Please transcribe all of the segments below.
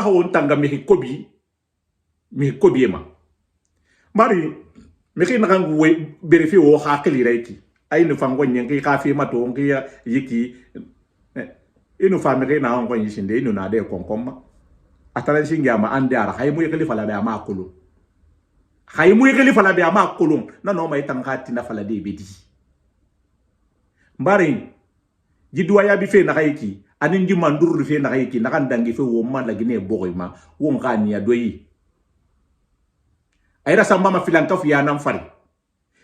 hawon tanga mi kobi ma mari mi ki nakan we berifi wo hakili reiki ay no fango nyen ki ka fi ma to ngi yiki inu fa mi na on ko yishinde inu na de konkomma atara singa ma ande ara hay mu yekeli fala be ama kulu hay mu yekeli fala be ama kulu na no may tangati na fala de bedi mbari jidwa ya bi fe na hayki anin ji manduru fe na hayki na kan dangi fe wo ma la gine bogoy ma wo ngani ya doyi ayra samba ma filankafu ya nan fari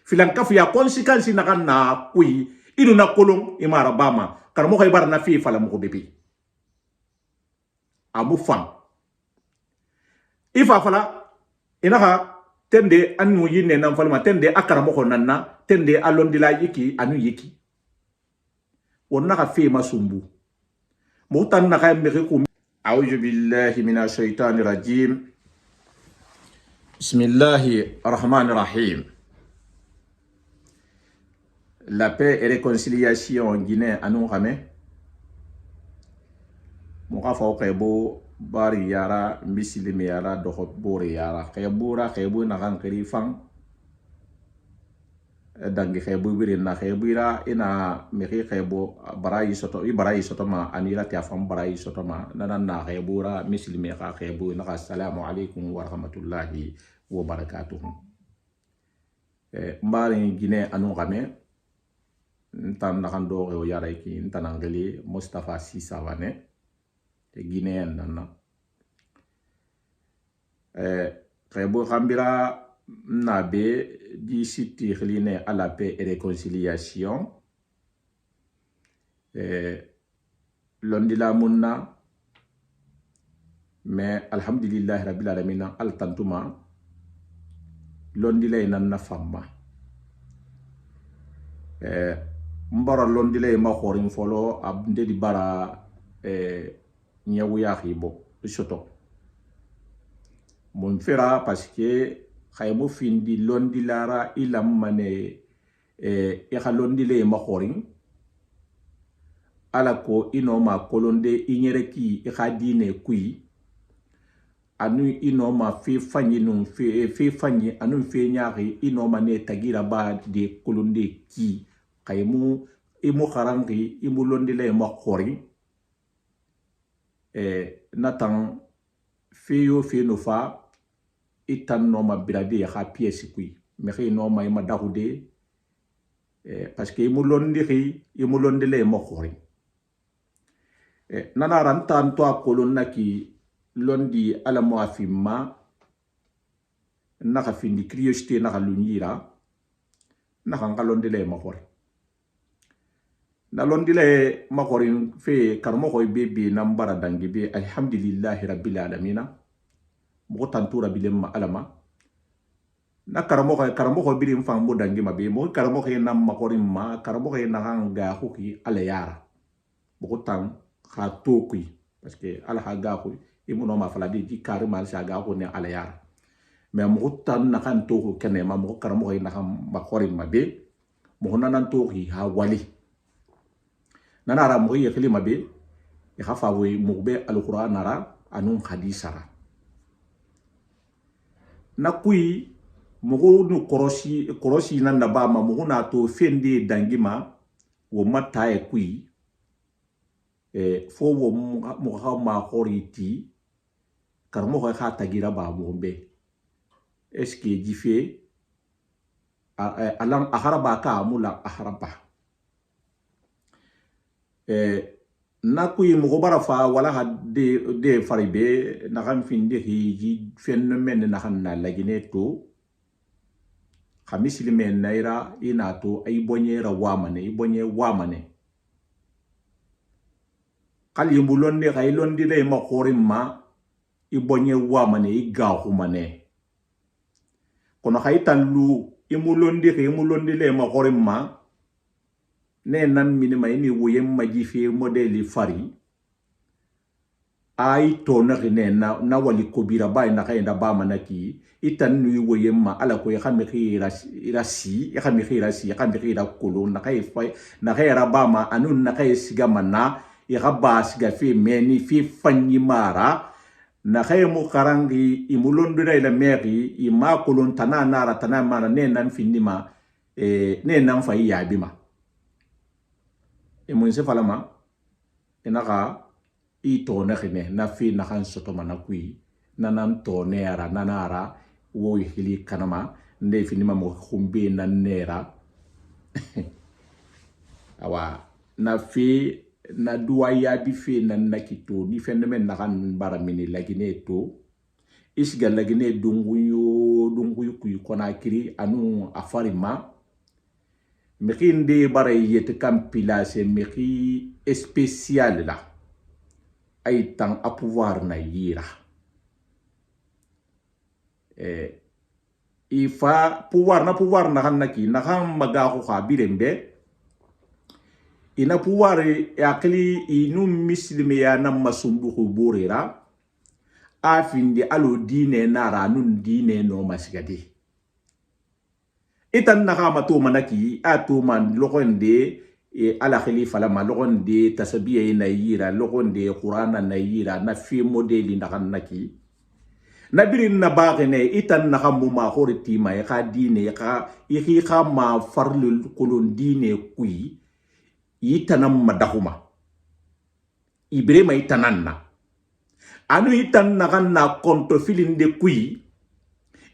filankafu ya konsekansi na kan na kui inu na kolon imara bama karamo kay bar na fi fala mo ko bebi amu fam ifa fala inaha tende anu yinne nan falma tende akara mo ko nanna tende alondila yiki anu yiki wonna ka fi masumbu mutan na kay meko a'udhu billahi minash shaitani rajim bismillahir rahmanir rahim. La paix et réconciliation en Guinée à nous ramène. Moka fa kaybo bari yara misili me yara doho bore yara kaybu na kan kiri fang dangi kaybu biri na kaybira ina meki kaybo barayi soto ma anira ti afam barayi soto ma na kaybura misili me ka kaybu na assalamu alaikum wa rahmatullahi wa barakatuh. Mbari Guinée anu ramène ntan nakan do o yara ki ntanangeli Mustafa Sisawane te Guinéen nana kaybo khambira na be di siti khline à la paix et réconciliation londila munna mais alhamdulillah rabbil alamin al tantuma londila nanna famma mbara londile ma khorin folo abnde di bara nyawu ya khibo soto mon fera parce que khaymo findi londilara ilam mane e khalondile ma khorin ala ko inoma kolonde inyereki e khadine kui anu inoma fe fanyi nun fe fanyi anu fe nyaari inoma ne tagira ba de kolonde ki kaymu imu kharangi imu londile ma khori natan feyo fe no fa itan no ma birade ya pièce kui me xey no ma ima dahude parce que imu londile ma khori nana rantan to akolon naki londi ala mo afimma naka findi curiosité naka lunyira naka ngalondile ma khori na londile makori fe karmo koy bebe nambara dangi be alhamdulillahi rabbil alamin mo tantura bilem alama na karmo ko birim fam bo dangi mabe mo karmo ko nam makori ma karmo ko na hanga huki ala yara mo tan ha tokui parce que ala haga ko imuno ma fala di kar mal sa ga ko ne ala yara mais mo tan na kan to kene ma mo karmo ko na ham makori mabe mo nanan to ha wali nana ra mo ye kelima be e khafa we mo be alquran nara anun hadisara na kui mo no korosi nan na ba ma mo na to fende dangima wo mata e kui fo wo mo ha ma khoriti kar mo ha tagira ba mo be est-ce que dife alam aharaba ka mula aharaba na kuyi mo bara fa wala ha de faribe na kan finde hiji phénomène na kan na lagine to khamisili men naira ina to ay bonyera wamane kali mbulonde kay londi le ma khorimma i bonye wamane i gahumane kono kay tallu imulonde le ma khorimma ne nan minima ini woyem majife modeli fari ay to na ne na wali kobira bay na kay da ba manaki itan nuy woyem ma ala ko xamé irasi xamé kolo na kay fay na kay rabama anun na kay sigamana iraba siga fi meni fi fanyi mara na khaymu karangi imulondura ila meri ima kulun tana nara tana mara ne nan finima ne nan fa yabima mun se falama enaka I to na khine na fi na khan soto manakui nanan to nera nanara wo hili kanama nde finima mo khumbe na nera awa na fi na duwa ya bi fi na nakito ni fendemen na kan baramini lagine to isga lagine dunguyu kuy kona kiri anu afarima mekinde bare yete kampila se meki spécial la ay tan a pouvoir na yira ifa pouvoir na hanaki na ham magaho khabirembe ina pouvoir akli inu muslime ya na masumbu khuburira afindi alo dine nara nun dine no masigadi itan na kama to manaki atuman lokonde ala khalifa la lokonde tasabiya na yira lokonde qur'ana na yira na fi modeli na hanaki nabirin na bagene itan na kamu ma horiti ma ka dine ka iki ka ma farlul kulun dine kui itanam madahuma ibrema itananna anu itan na kan na konto filin de kui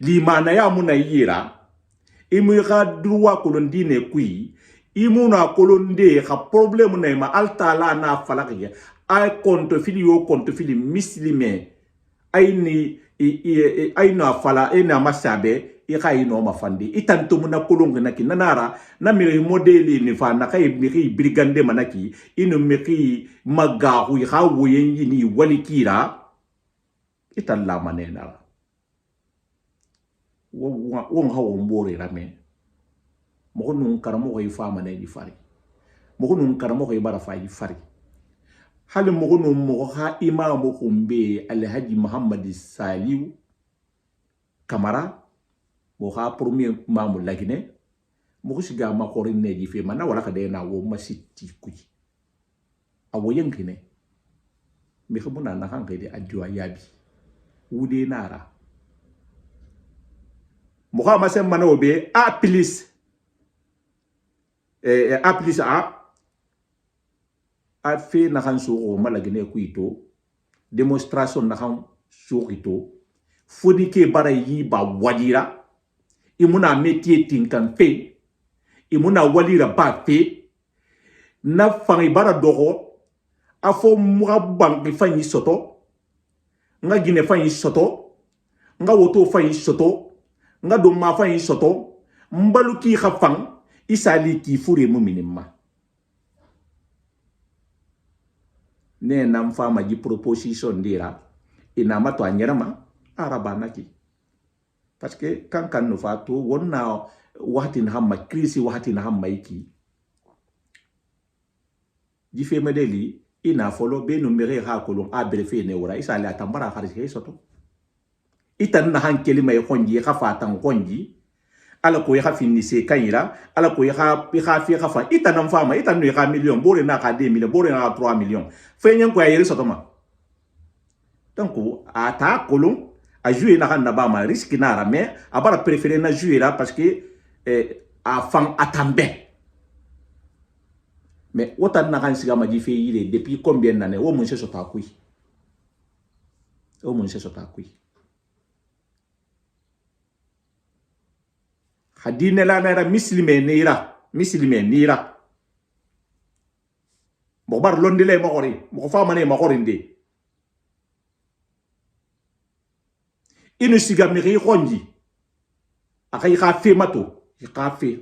limana ya muna yira imu ka duwa kulun dine kui imuna kulun de ka problème na ma altala na falakya ay konto fili muslime ayni ayna fala ena masabe ino mafandi itanto muna kulunga naki nanara na miri modeli ni fa na kay miri brigande manaki ino miri magahu ha woyenyi ni walikira italla manena won hawo mbore rame mo nun karamo ko ifa maneni fari mo nun karamo ko ibara fa fari hali mogonu mo ha imamu kumbe alhaji muhammad saliu kamara mo ha premier mamu lagine mo siga ma ko rinne ji fe mana wala ka de na wo masiti kuji awo yankine mi xamuna na hanke de adwa yabi wude nara mo ha ma sem mano be a plus a fait na kan so malagine kuito demonstration na kan so ito fodi ke bara yi ba wadira imuna métier tinkan fe imuna walira ba fe na fangi bara dogo afo muga bangi fanyi soto nga gine fanyi soto nga woto fanyi soto nga do ma fanyi soto mbalu ki khafang isali ki fure muminima ne nam fama ji proposition dira ina mato anyerama arabanaki parce que kan no fatu wonna watin hamma krisi watin hamma iki ji fe medeli ina folo be no mere ha kolon abrefe ne wora isa la tambara kharisi soto itan na han kelima e khonji khafa tan khonji ala ko ya finisse kayira ala ko ya fi khafa itan fama itan no ya million bore na ka 2 million bore na 3 million fenyen ko ya yeri soto ma donc ata kolon a jouer na kan na ba ma risque na ra mais a bara préférer na jouer là parce que a fan atambe mais wotan na kan siga ma di fe yire depuis combien d'années wo mon se sota kui o mon se sota kui hadine la na muslime nira mo bar londile mo ori mo fa mané mo orinde inu siga miri khonji akay kha fe mato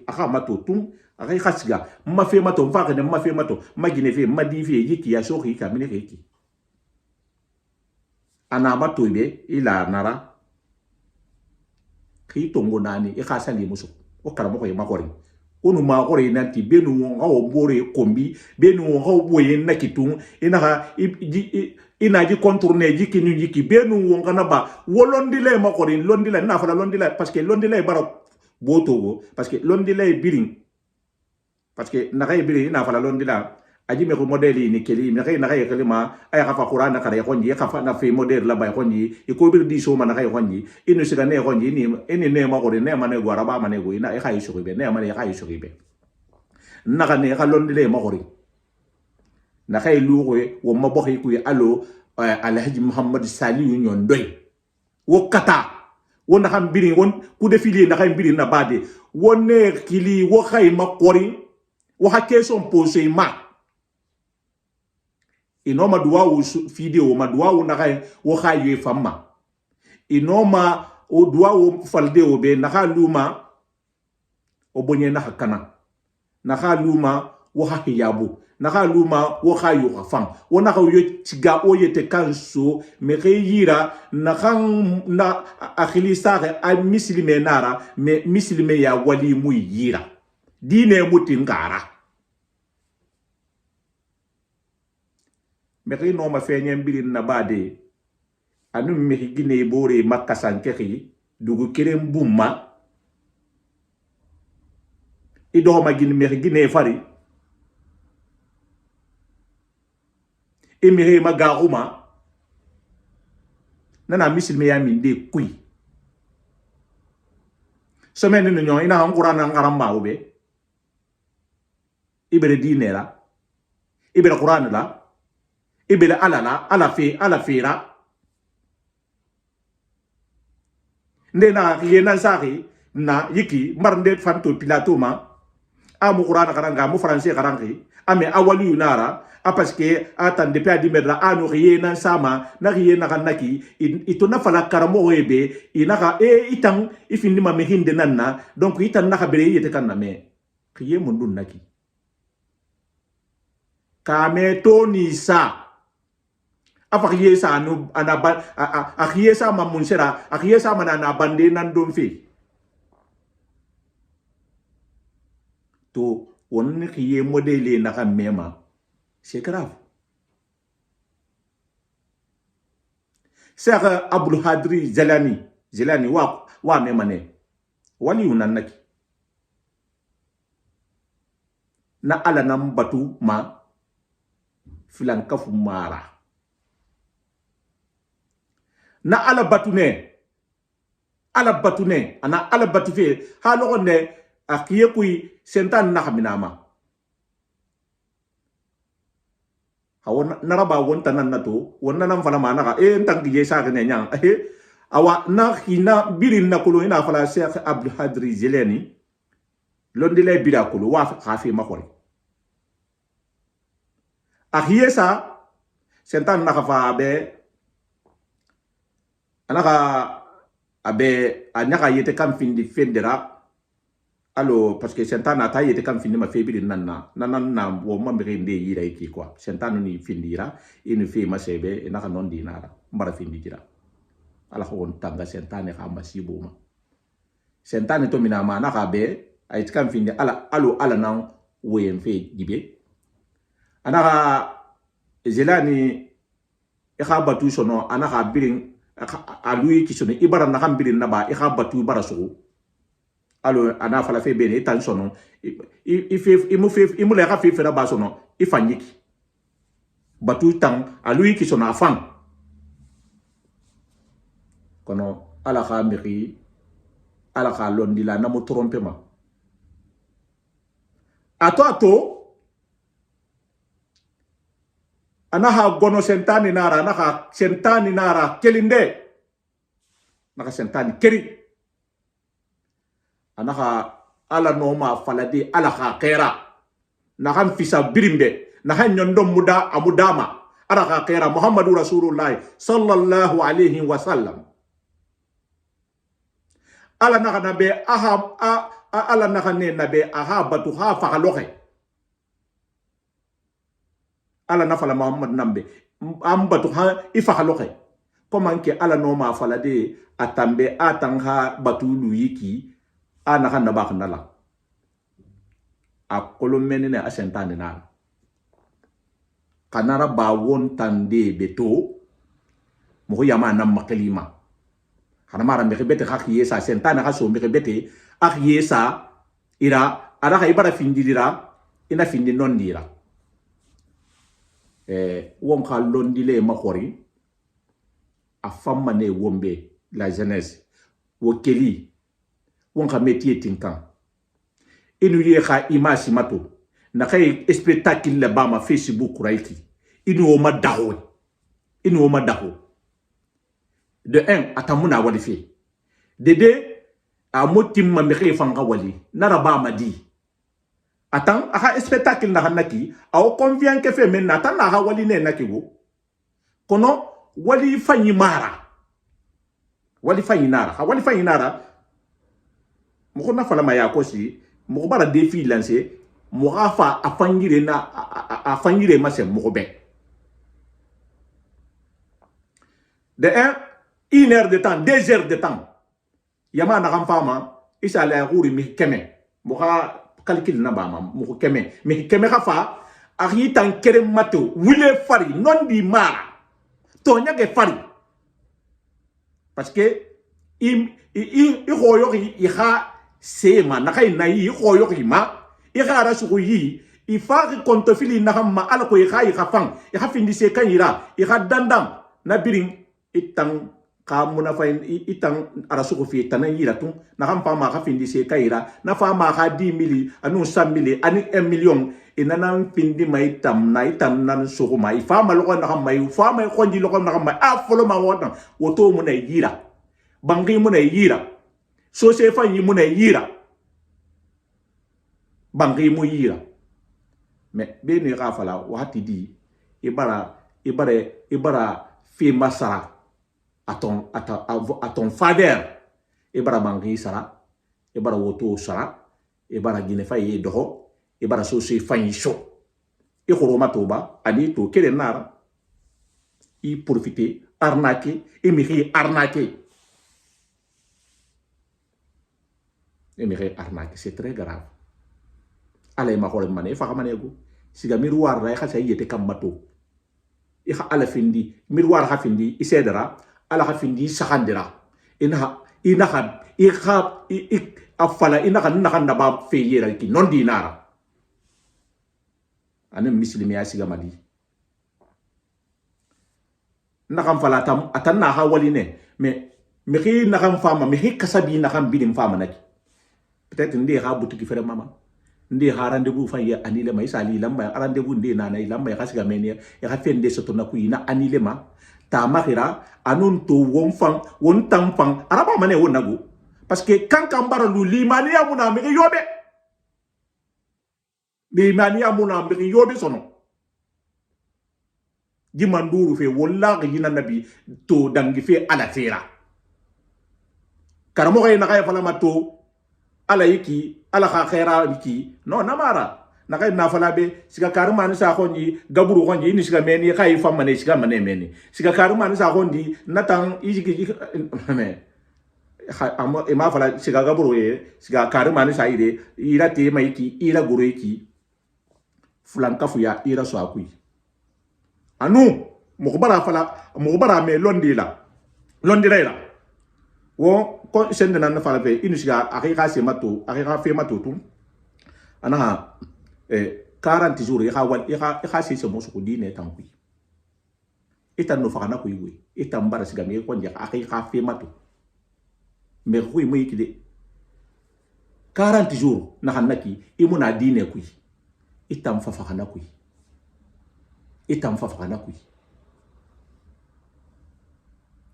aka mato tum akay kha siga ma fe mato mfa ne ma fe mato ma gine fe ma di fe yiki ya shoki ka mine ki ana mato be ila nara ki tongo nani e kha sali muso o karamo ko ma kori onu ma kori nanti benu nga o bore kombi benu nga o boye nakitu ina ji contourner ji kinu ji benu ngana ba wolondile ma kori londile na fala londile parce que londile bara boto parce que londile biring parce que na kay biring na fala londila aji me ko modeli ni keli me kay na kay kelima ay ka fa qur'an ka re konji ka fa na fi model la bay konji e ko bir di so man kay konji inu siga ne konji ni eni ne ma ko ne ma ne go araba ma ne go ina e kay shuribe ne ma ne kay shuribe na ka ne ka londi le ma ko ri na kay luwe wo ma bo ku alo alhaji muhammad saliu nyondoy wo kata wona xam biri won ku defili na kay biri na bade wonne kili wo kay ma qori wo hakke son posé ma inoma duwa wo video ma duwa wo na kay wo khaye famma inoma o duwa wo falde o be na khaluma o bonye na hakana na khaluma wo hahiyabu na khaluma wo khayu khafam wo na khayo tiga o yete kanso me khayira na khan na akhili sare a muslime nara me muslime ya wali mu yira dine mutingara me khay no ma feñen birin na bade anu me gine bore makka sankexi dugu kerem bumma ido ma gine me gine fari emire magaruma nana misilme ya minde kui semaine no nyon ina han qur'an ngaramba ube ibere dinera ibere qur'an la ibere alala ala fira ndena yena sari na yiki marnde fanto pilatoma amu qur'an karanga mu français karangi ame awali unara parce que atan depuis adimedra anu yena sama na yena kanaki itona fala karamo ebe inaka itang ifindi ma mehinde nanna donc itan naka bere yete kanna me kiye mundun naki kame toni sa afa yesa anu anaba yesa ma munsera yesa manana bande nan dom fi to wonni kiye modele naka mema c'est grave. Sera Abdul Hadri Zelani wa memane wali unanaki na ala nam batu ma filan kafu mara na ala batu ne ana ala batu fe halo ne akiye kui sentan na kaminama awon naraba won tanan nato wonna nam fala manaka entang giye sa ne nyang awa na hina birin na kulo ina fala Sheikh Abdul Hadri Zelani londi le bida kulo wa khafi makori ahiye sa sentan na khafa be anaka abe anyaka yete kam findi fendera allo parce que sentana ta yete kam findi ma febiri nanna wo ma mbirinde yira iki quoi sentana ni findira inu fe ma sebe na non dinara mbara findi jira ala ko on tanga sentane ka masibo ma sentane to mina ma na ka be ay kam findi ala nan woyen fe dibe anaka Zelani e ka batu sono anaka birin alui ki sono ibara na kam birin na ba e ka batu bara so alo ana fala fe bene tan sono imu le ka fe fera ba sono ifanyiki batu tang alui ki sono afan kono ala ka miri ala ka londi la na mo trompe ma ato ana ha gono sentani nara naka sentani nara kelinde naka sentani keri anaka ala noma faladi ala khaira nakan fisa birimbe nakan nyondom muda amudama ala khaira Muhammadu Rasulullah sallallahu alaihi wasallam ala naka nabe ala naka ne nabe batu ha fakaloke ala nafala Muhammad nambe ambatu ha ifakaloke komanke ala noma faladi atambe atanga batu luyiki ana kan na bak nala akolo menene asentane na kanara ba won tande beto mo yama na makalima hana mara me bete khak yesa sentane ka so me bete ak yesa ira ara ka ibara findira ina findi non dira won ka londile makhori a famma ne wombe la jeunesse wo keli won ka métier tinkan inu ye kha image mato na kay spectacle le ba ma Facebook raiti inu o madaho de un atamuna wali fi de deux a motim ma mi khay fanga wali nara ba ma di atan aka spectacle na hanaki aw convient ke fe men natan na ha wali ne nakigo kono wali fanyi mara wali fanyi nara ha wali fanyi nara mo na fala ma ya ko si mo bara défi lancé mo rafa afangire na afangire ma se mo be de un 1 heure de temps 2 heures de temps yama na kam fama isa la rouri mi keme mo ha calcul na ba ma mo keme mi keme khafa ari tan kere mato wule fari non di mara to nyage fari parce que i hoyo i ha sema na kay na i hoyo ma i khara su yi i fa konto fili na ma ala ko i khafang i khafindi se kanyira i khadandam na biring itang kamuna fa itang arasuko fi tanayira tun na hampa ma khafindi se kayira na fa ma ha 10 mili anu 100 mili ani 1 million inana findi mai tam na itam nan suko mai fa ma lokon na mai fa mai khonji lokon na mai a folo ma wona woto mu na yira bangi mu na yira so se fa yi mu na yira bangi mu yira me be ni rafala wati di ibara fi masara à ton faveur ibara bangi sara ibara woto sara ibara ginefa ye doho ibara so se fanyi sho e khoroma toba ani to kele nara i profiter arnaquer et me arnaquer c'est très grave allez ma khole mané fa xamanego siga miroir ray khassa yete kambato i kha ala findi miroir ha findi i sedara ala ha findi sakhandira afala ina na ba feyera ki non dinara anem muslimi ya siga mali na kam fala tam atanna ha waline mais mi khi na kam fama mi hi kasabi na kam bidim fama naki peut-être ndi ha butuki fere mama ndi ha rendez-vous fa ya anile mai sali lamba rendez-vous ndi na nay lamba ya siga menia ya ha fende soto na kuina anile ma ta makira anun to won tamfang araba mane wonago parce que quand kambara lu limani ya muna mi yobe limani ya muna mi yobe sono jimanduru fe walla yina nabi to dangi fe ala fera karamo kay nakay fala mato ala yiki ala khaira yiki no namara nakay na fala be siga karuma ni sa khonji gaburu khonji ni siga meni khay famane siga mane meni siga karuma ni sa khonji natang yiki me amo e ma fala siga gaburu ye siga karuma ni sa ide ira te mayiki ira guru yiki fulanka fuya ira so akui anu mokbara fala mokbara me londila wo ko sende nan fala be inisiga akika se mato akika fe mato tu ana 40 jours ya ha se mosu ko dine tankui itan no fakana ko yiwe itan bara siga me ko ndia akika fe mato me ko yi moyi kide 40 jours na hanaki imuna dine kui itan fa fakana kui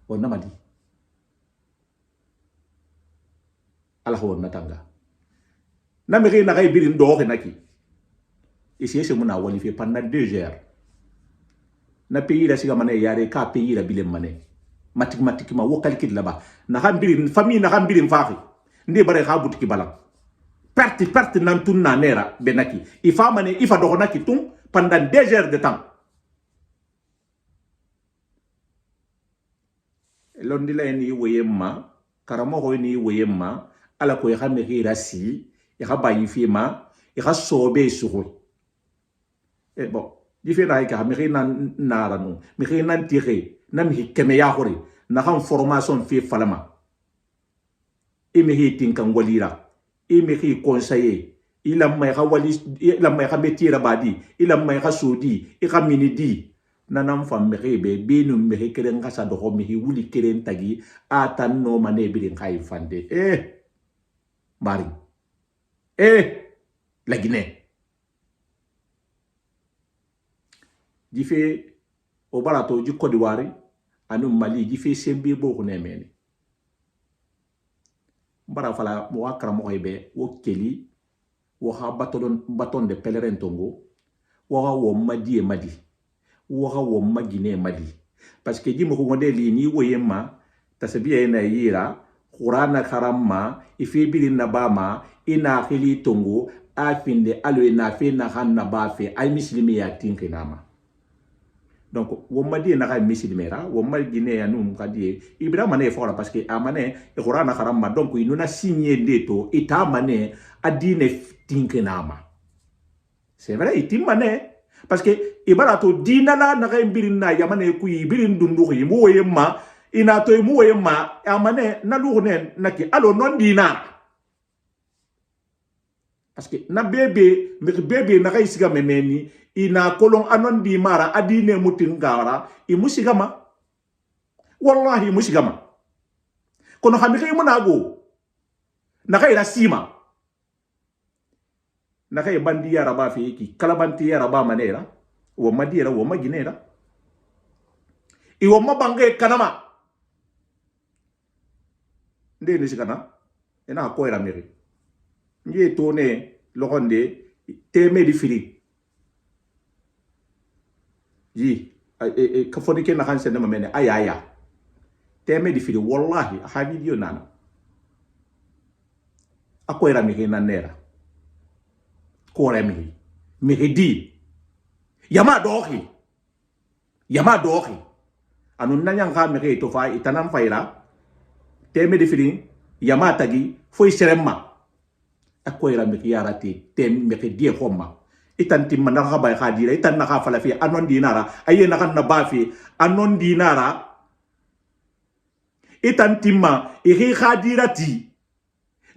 on namadi ala ho natanga na me na kay birin do naki ici c'est mon awali fait pendant 2 heures na pays la siga mané yare ka pays la bilem mané mathématiquement wo calcul là-bas na xam birin famille na xam birin faxi ndé bare xa butiki balam perte nan tun na nera benaki ifa mané ifa do naki tun pendant 2 heures de temps londi la ni woyemma karamo ho ni woyemma ala ko ya me rasi ya ba yifima ya sobe suko e bon difena ka me nan naranu me nan tire nam hikeme ya hore na kan formation fi falama e me hitin kan walira e me hi conseiller ila mai ka wali ila mai ka metira badi ila mai ka sudi ika minidi nanam fam mebe binu mebe keren ka sa do mi wuli keren tagi atan no mane birin kai fande mari la Guinée jife o barato ji Côte d'Ivoire anu Mali jife sembe bo ko nemeni bara fala mo wakra mo be wo keli wo ha baton de pèlerin tongo wo ha wo madi wo ha wo magine madi parce que jimo ko ngode li ni wo yemma tasabiya na yira qur'ana karamma ifi bilin nabama ina khili tongo afinde alo ina fe na hanna ba fe ay muslimi ya tinkinama donc wo madi na ka muslimera wo magine ya num kadi ibrahima ne fora parce que amane e qur'ana karamma donc inuna signé deto ita mane adine tinkinama c'est vrai itimane parce que ibarato dinala na ga birin na yamane ku birin dundu yi mo yemma ina to mo yemma amane na lugne naki alo non dina parce que na bebe na ga isiga memeni ina kolon anon di mara adine mutin gara i musigama wallahi musigama kono hamike munago na ga ira sima na kai bandi yara ba fi ki kalabanti yara ba manera wo madira wo maginera i wo mabange kanama nde ni sikana ena ko era meri ngi tone lokonde teme di fili yi ka fodi ke na hanse na mamene aya teme di fili wallahi ha video nana ako era meri na nera kore mi di yama dohi anu nanyang ka mi to fa itanam faira teme de filin yama tagi foi seremma akoira mi yarati tem mi di homa itan tim manaka bay khadira itan naka fala fi anon dinara aye naka na bafi anon dinara itan timma iri khadirati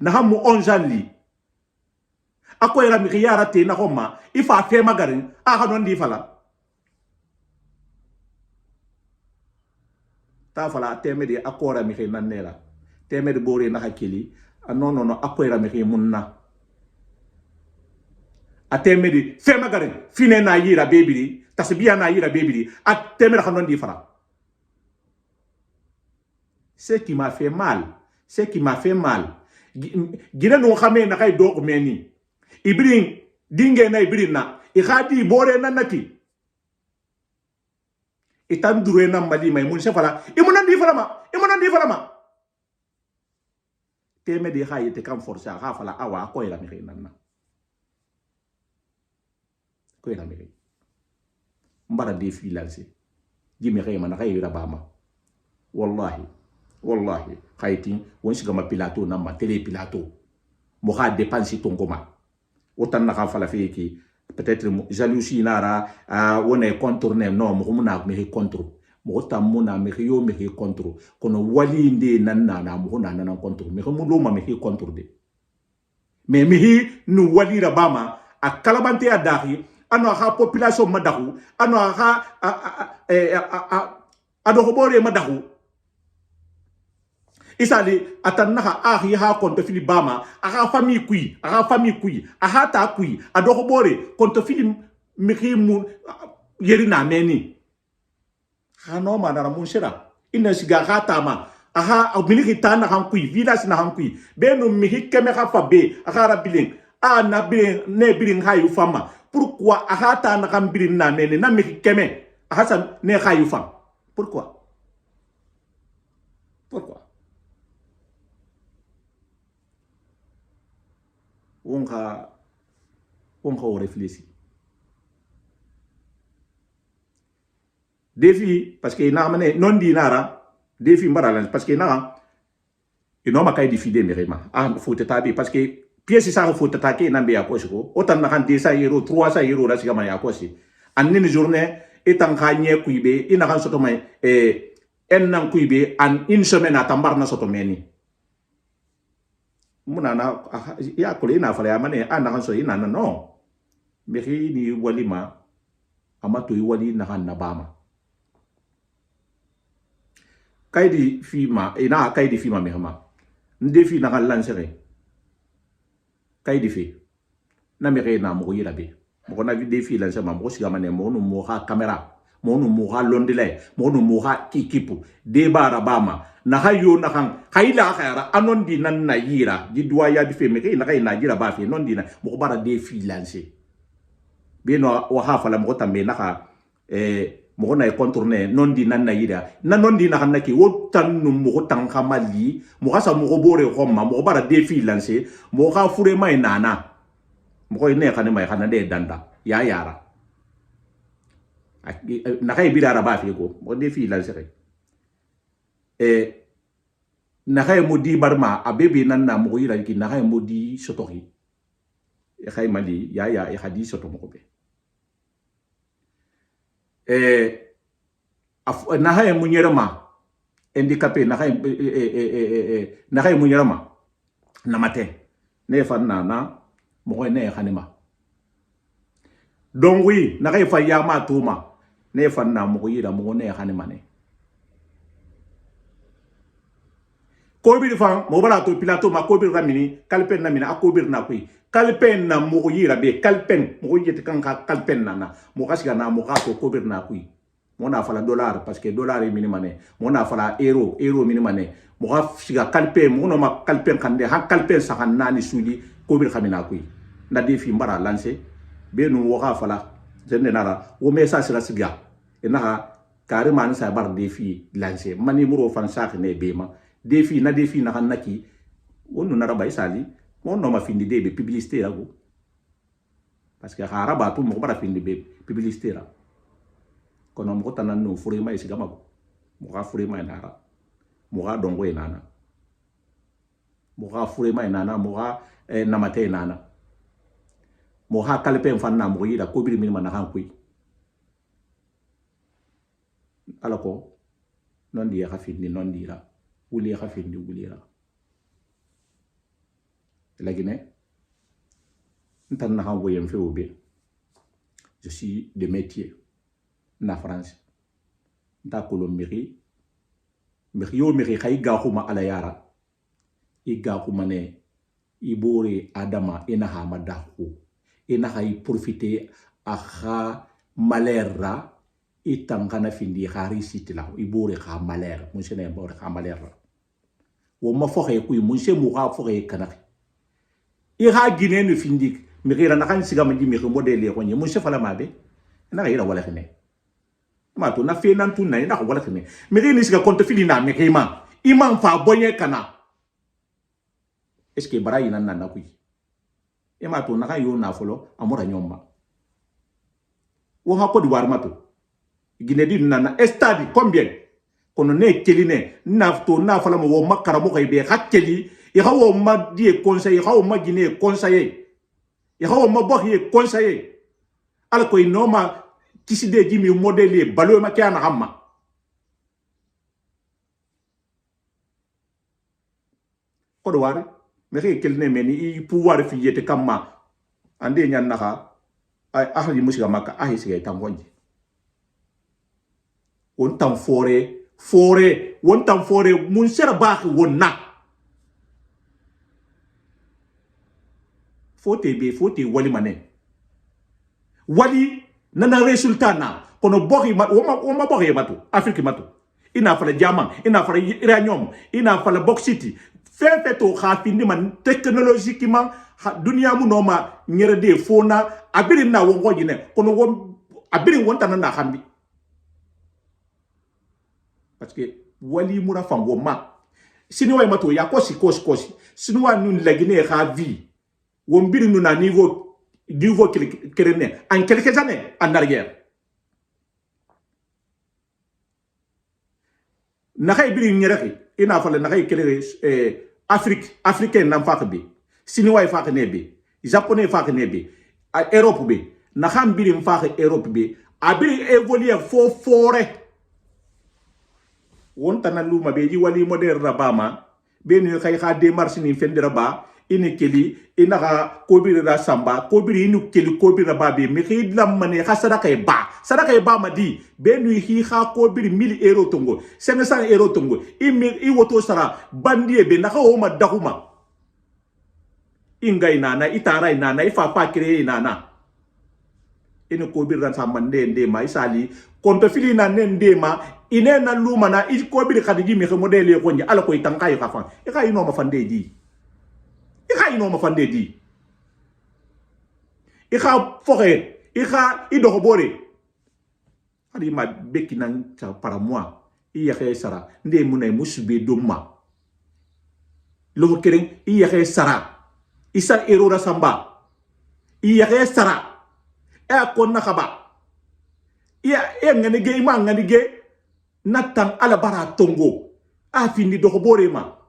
na hamu onjali ako era mi yara te na homa ifa fe magarin a hanon di fala ta fala teme de akora mi nanera teme de bore na hakili no ako era mi munna a teme de fe magarin fine na yira bebiri tasbiya na yira bebiri a teme de hanon di fala ce qui m'a fait mal gina no xame na kay do ko meni ibrin dinge na ibrin na ikhadi bore na naki itan dure na mali may mun sefala imunan di falama teme di khaye te kam força ha fala awa ko ila mi nanna ko ila mi mbara de filansi jimi khayma na khaye rabama wallahi khaytin won siga ma pilato na ma télé pilato mo ha dépenser ton goma autant na fala fiki peut-être jalousie nara wona contourner non mo muna me contre mo tamuna me yo me contre kono wali nde nanna na mo na nan contre me mo lo ma me contre de mais me nu wali rabama a kalabante adahi ano ha population madahu ano ha ado hobore madahu isali atanaka ahi ha konto fili bama aha famille kui aha ta kui adoko bore konto fili mikimu yerina meni hano manara munshira ina siga hata ma aha miniki tana han kui vidas na han kui benu mihi keme ha fabe aha rabilin na birin ne birin hayu fama pourquoi aha ta na kan birin na meni na mihi keme aha san ne hayu fam pourquoi on va réfléchir. Défi, parce que non dinara, défi mbarala, parce que na, il n'a pas diffidé merema. Faut taper, parce que pièce ça faut attaquer n'ambe à quoi autant na kan 200 €, 300 € là c'est comme ya quoi si. En une journée, étant gagné kuibe, il n'a pas soto mai un an kuibe, en une semaine à tambar na soto meni. munana ya kole ina fala ya mane anda kan so ina no meri ni walima amato yi wali na kan nabama kaidi fima ina kaidi fima mehma ndefi na kan lansere kaidi fi na mere na mo yira be mo na defi lansere ma mo siga mane mo no mo ha camera mo no mo ha londile mo no mo ha kikipu de bara bama na hayo na kan haila khayara anon di nan na yira di duaya di fe me na kai na yira ba fe non di na mo bara defi lansere be no wa ha fala mo tambe na ka mo na e contourner non di nan na yira na non di na kan na ki wo tan no mo tan kamali mo ka sa mo bore ko ma mo bara defi lancer mo ka fure mai nana mo ko ne kan mai kan de danda ya yara na kay bi dara ba fi ko mo defi lancer na kay mo di barma abebe nan na mo yira ki na kay mo di sotori e kay mali ya e hadi soto mo ko be na haye munyerama handicapé na haye munyerama na mate ne fa na mo ne khanima donc oui na haye fa yama tuma ne fa na mo yira mo ne khanima ne ko bi fa mo bala to pilato ma ko bi ramini kalpen na mina akobir na kui kalpen na mo yira be kalpen mo yete kan kalpen na mo kasiga na mo ka ko bir na kui mo na fala dollar parce que dollar est minimane mo na fala euro minimane mo ka siga kalpen mo no ma kalpen kande ha kalpen sa kan nani sudi ko bir khamina kui na defi mbara lancer be no wo ka fala jenne nara wo message la siga e na carrément ni sa bar defi lancer mani muro fan sa ne be ma defi na kan naki wonu na raba isali mo no ma findi de be publicité la go parce que haraba to mo bara findi be publicité la kono mo tanan no fure mai siga mago mo ga fure mai nara mo ga dongo e nana mo ga fure mai nana mo ga namate nana mo ha kalpe mfanna mo yida ko bir min mana han kuy alako non di ya findi non di la wuli ya findi wuli la lagine ntan na hango yem feobe je suis de métier na France nta kolomiri yo miri khay gaxuma ala yara i gaxuma ne ibore adama ina ha madahu ina hay profiter a kha malera itangana findi khari sitila ibore kha malera mun sene bore kha malera wo ma fo khay kuy mun se mu kha fo khay kana i ha gine no findi mi gira na kan siga mandi mi ko modele ko ni mun se fala mabe na gira wala khine ma to na fe nan tun na ina ko wala khine mi gira ni siga konto fili na mi kema imam fa bonye kana est ce que bara ina na kuy e ma to na ka yo na folo amora nyomba wo ha ko di war mato gine di na estadi combien kono ne keline na to na fala mo wo makara mo kay be hakeli i hawo ma die conseiller hawo ma gine conseiller i hawo ma bo ye conseiller al ko inoma kiside jimi modele balo ma kana hamma ko do wari me ke keline meni i pouvoir fi yete kamma ande nyan naka ay ahli musiga maka ahi siga tangonji on tan fore won tan fore mun sera baax wonna fote wali mané wali nana resultat na kono boxi ma o ma boxi matu afrique matu ina fala diamant ina fala uranium ina fala bauxite fait to khafindi man technologiquement dunia mu noma nyere de fona abiri na wongo jine kono won abiri wonta na xambi parce que wali mura fango ma sini way mato ya kosi sini wa nun lagine kha vie won biri nous na niveau créné en quelques années en arrière na kay biri ñerexi ina fa la na kay kélé africain nam fa bi sini way fa ne bi japonais fa ne bi Europe bi na xam biri fa Europe bi a biri évoluer fo forêt won tana luma be ji wali moderne rabama be ni kay kha démarche ni fendira ba ini keli inaka kobiri ra samba kobiri inu keli kobiri ra babe mi khi lamane kha sadaka e ba madi benu hi kha kobiri 1000 € tongo 500 € tongo i woto sara bandie be naka o ma dakuma inga inana itara inana ifa pa kire inana inu kobiri ra samba ndende ma isali konto fili na nende ma ine na luma na i kobiri khadiji mi modele ko nya ala ko itankai khafa e ka ino ma fande di ika ino mafande di ika foke ika idogobore adi ma bekinan ta para moi iya ke sara nde munay musube dumma lo keren iya ke sara isa erora samba iya ke sara e akonna khaba iya ngani ge ima ngani ge natan ala bara tongo afindi dogobore ma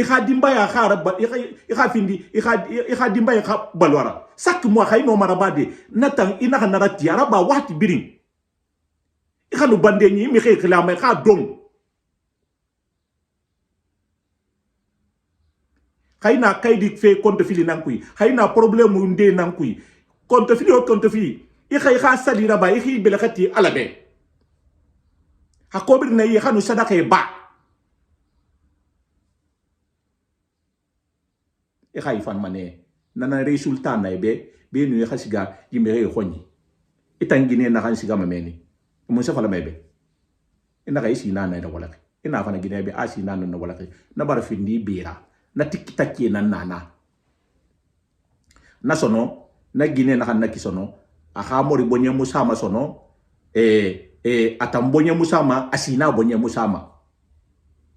ika dimba ya kharaba ika findi ika dimba ya balwara sak mo khay no marabade natan ina narati araba wati birin ika no bande ni mi khay klama ka dong khayna kaydi fe konto fili nankui khayna problème nde nankui konto fili ika salira ba ika belakati alabe hakobir na yi khanu sadaka ba e khay fan mané nana resultat na be nu khasiga yimere khoni itangine na khasiga mameni mo sa fala mebe ina kay sina na da wala ina fana gine be asina na wala na bar findi bira na tikitaki na nana na sono na gine na kanna kisono aha mori bonye musama sono atambonya musama asina bonye musama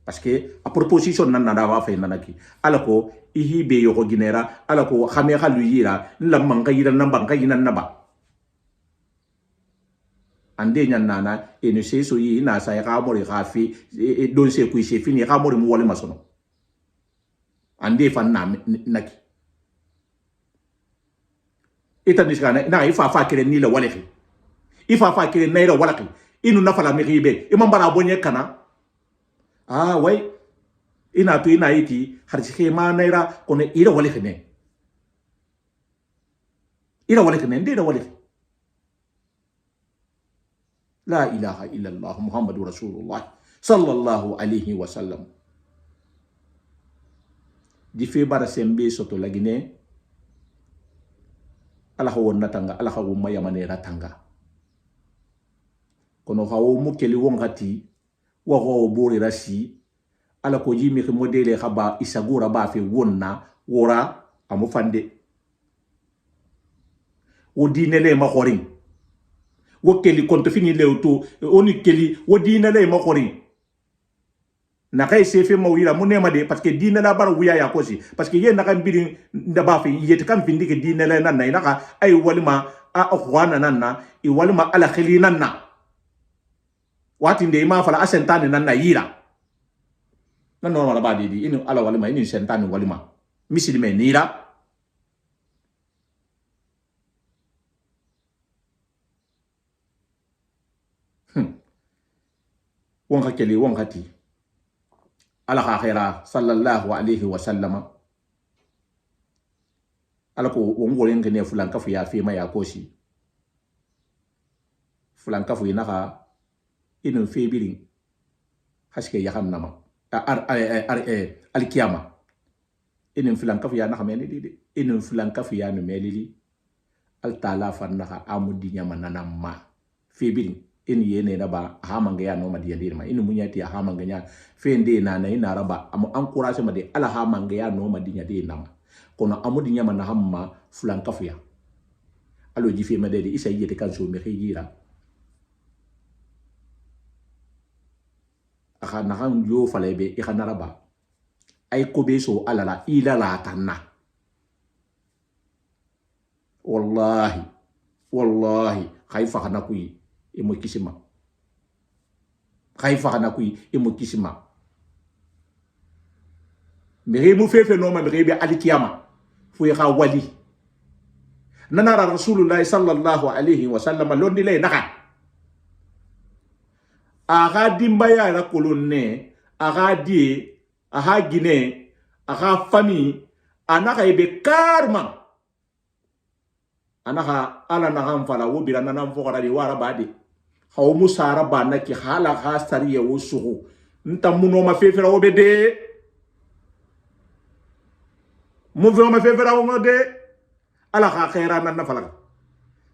parce que a proposition nan na wa fe nanaki alako ihi be yo ginera alako khame khalu yira lamman kayira namba kayina naba ande nyan nana ene seso yi na sa ya mori khafi don se ku se fini ka mori mu wala masono ande fan na naki eta diskana na ifa fa kire ni la wala ifa fa kire naira wala inu nafala mi ribe imambara bonye kana way ina tu ina iti harji ma naira kono ira wale khene ndira wale la ilaha illa allah muhammadur rasulullah sallallahu alaihi wasallam di fe bara sembe soto lagine ala hawo natanga ala hawo mayamane ratanga kono hawo mukeli wongati wago bori rasi ala ko jimi ke modele khaba isagura ba fe wonna wora amu fande o dinele ma khorin wo keli konto fini lewto oni keli wo dinele ma khorin na kay se fe mawira mu nema de parce que dinela bar wuya ya kosi parce que yen na kan bidin da ba fe yete kan findi ke dinele nan na inaka ay walima a khwana nan na i walima ala khili nan na wati nde ma fala asentane nan na yira na normal ba di inu ala walima inu sentane walima misidi me nira wonka keli wonkati ala khaira sallallahu alaihi wasallam ala ko wongolen ngene fulan kafu ya fi ma ya kosi fulan kafu inaka inu febirin haske yahan nama alkiyama inu filan kafu ya naka meni di inu filan kafu ya no melili al taala fanaka amudi nyama nanamma febirin inu yene na ba hamanga ya no madi yandirma inu munyati ya hamanga nya fende na ina raba am encourage made ala hamanga ya no madi nya de nama kono amudi nyama na hamma fulan kafu ya alo jife madede isa yete kanso me khijira aka nakan yo falebe ikanaraba ay kobeso alala ila la tanna wallahi khaifa hanakui imo kisima mere mu fefe no ma mere be alikiyama fu ya wali nanara rasulullah sallallahu alaihi wasallam londi le naka aga dimbaya ra kolonne aga die aga gine aga fami anaka ebe karma anaka ala na hamfala wo birana na mfokara di wara badi hawo musara bana ki hala ha sariye wo suhu nta muno ma fefera wo bede mu fe ma fefera wo de ala ha khaira na fala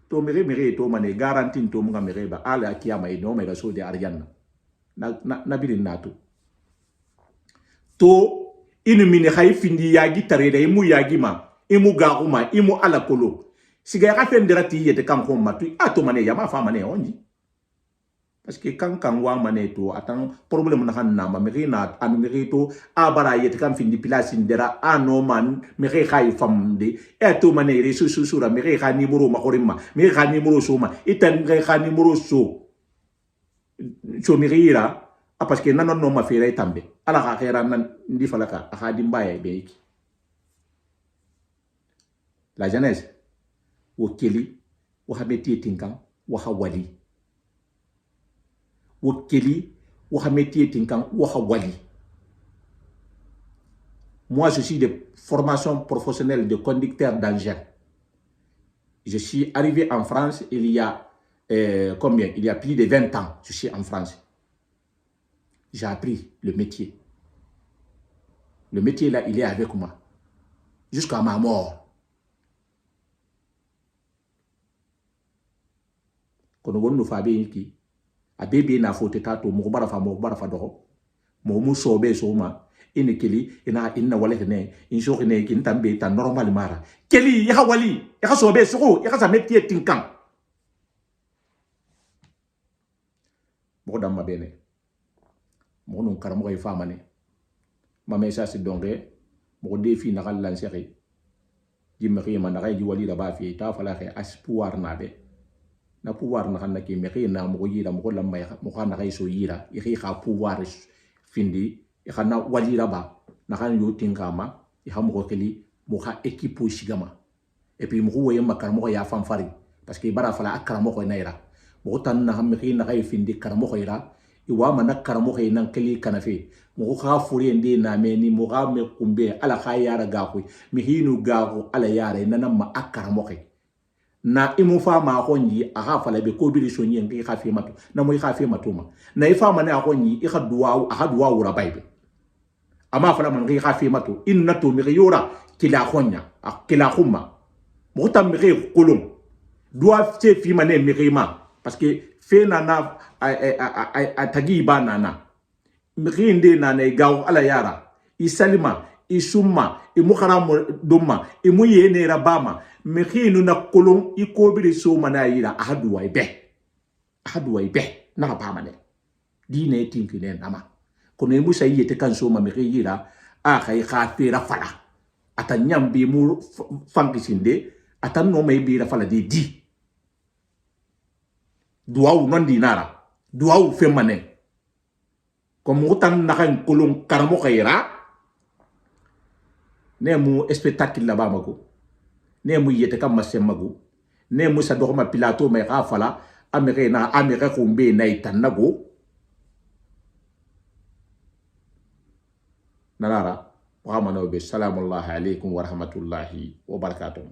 to mere to mane garantie to mu mere ba ala kiyama e no me ga so de ariyanna na birin nato to inu mini khay findi yagi tare da imu yagi ma imu gauma imu ala kolo siga ka fendera ti yete kan ko matu ato mane yama fa mane onji parce que kan wa mane to atan problème na hanna ma me na anu me to abara yete kan findi place ndera ano man me khay famde ato mane resu susura me khay numéro ma korima me khay numéro so ma itan me khay numéro so me ira parce que nanon no ma fere tambe ala ka khera nan ndi falaka akadi mbaye beiki la jeunesse wo keli wo hameti tinkan wo hawali wo keli wo hameti tinkan wo hawali. Moi je suis de formation professionnelle de conducteur d'engin. Je suis arrivé en France il y a combien? Il y a plus de 20 ans. Je suis en France. J'ai appris le métier. Le métier là, il est avec moi. Jusqu'à ma mort. Quand on nous fait bien qui, a bébé na faute tato, mo bara fa doho, mo sobe soma, ine keli, ina wale ne, in so ne kin tambe ta normal mara. Keli ya wali, ya sobe soko, ya sa métier tinkan. Mo dam bene. Mo non karamo e famane. Ma message donge, mo defi na kal lanseri. Jimri man na ji wali da ba fi ta fala ke espoir na be. Na pouvoir na kan ki meri na mo yira mo la may mo kan na so yira i kha pouvoir findi i khana wali da ba na kan yo tingama i ha mo keli mo kha équipe shigama et puis mo woyem makar mo ya fanfari parce que bara fala akara mo ko naira mo tan na meri na kay findi kar mo ira i wa man akara mo kay nan keli kanafe mo kha furi ndi na meni mo ga me kumbe ala kha yara ga ko mi hinu ga ko ala yara nanam ma akara mo kay na imu fa ma honyi aha fala be ko biri so nyen ki khafi matu na mo khafi matuma na ifa ma na honyi i khadwa aha duwa wura baybe ama fala man ki khafi matu inna to mi yura kila khonya kila khumma mo tam mi kulum doit se fi mané mi ma parce que fe na na a tagi ba na mi inde na ne gaw ala yara isalima isumma imukhara dumma imu yene rabama mekinu na kolon ikobiri so manayira ahadu be na pamane dine tinkine nama kono musa yete kan so ma mekira a khay khafira fala atanyam bi mu fankisinde atan no may bi ra fala di duaw non dinara duaw femane comme utan na kan kolon karamo khayra ne mu spectacle la bamako ne mu yete kam masemago ne mu sa dogma pilato me khafala amere na amere kumbe na itanago narara wa amana bi salamu alaykum wa rahmatullahi wa barakatuh